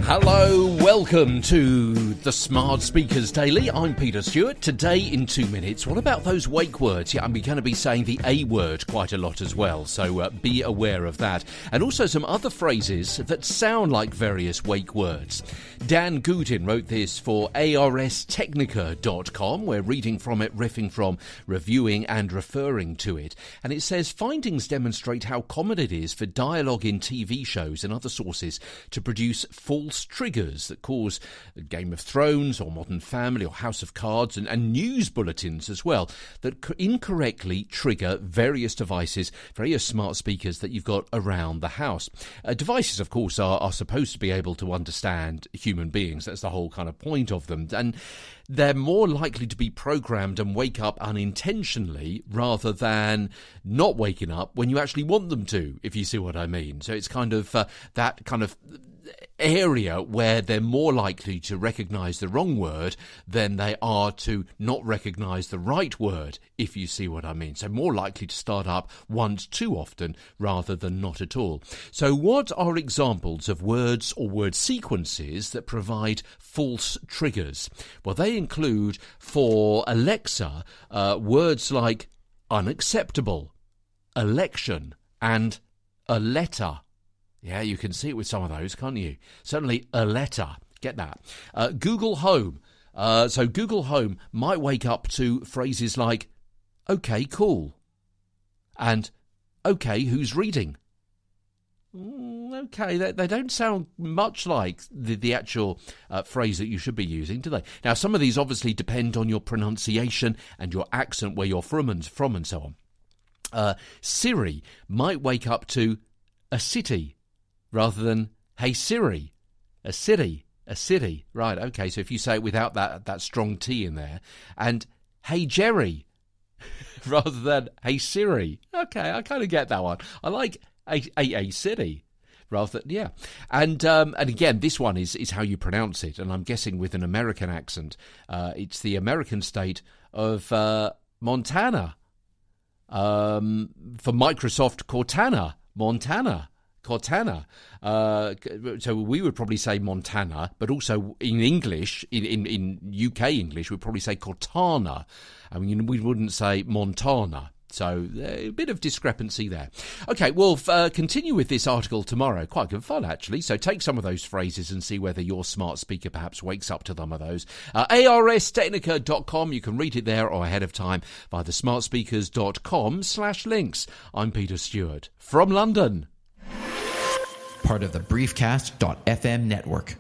Hello, welcome to the Smart Speakers Daily. I'm Peter Stewart. Today in 2 minutes, what about those wake words? Yeah, I'm going to be saying the A word quite a lot as well, so be aware of that. And also some other phrases that sound like various wake words. Dan Goodin wrote this for arstechnica.com. We're reading from it, riffing from, reviewing and referring to it. And it says, findings demonstrate how common it is for dialogue in TV shows and other sources to produce false triggers that cause Game of Thrones or Modern Family or House of Cards and news bulletins as well that incorrectly trigger various devices, various smart speakers that you've got around the house. Devices, of course, are supposed to be able to understand human beings. That's the whole kind of point of them. And they're more likely to be programmed and wake up unintentionally rather than not waking up when you actually want them to, if you see what I mean. So it's kind of that kind of area where they're more likely to recognise the wrong word than they are to not recognise the right word, if you see what I mean. So more likely to start up once too often rather than not at all. So what are examples of words or word sequences that provide false triggers? Well, they include, for Alexa, words like unacceptable, election, and a letter. Yeah, you can see it with some of those, can't you? Certainly a letter. Get that. Google Home. So Google Home might wake up to phrases like, okay, cool. And, okay, who's reading? Okay, they don't sound much like the actual phrase that you should be using, do they? Now, some of these obviously depend on your pronunciation and your accent, where you're from and so on. Siri might wake up to a city, rather than, hey Siri, a city. Right, okay, so if you say it without that strong T in there. And, hey Jerry, rather than, hey Siri. Okay, I kind of get that one. I like a city, rather than, yeah. And again, this one is how you pronounce it, and I'm guessing with an American accent. It's the American state of Montana. For Microsoft, Cortana, Montana. Cortana. So we would probably say Montana, but also in English, in UK English, we'd probably say Cortana. I mean, we wouldn't say Montana. So a bit of discrepancy there. Okay, we'll continue with this article tomorrow. Quite good fun, actually. So take some of those phrases and see whether your smart speaker perhaps wakes up to some of those. arstechnica.com. You can read it there or ahead of time via the smartspeakers.com/links. I'm Peter Stewart from London. Part of the Briefcast.fm network.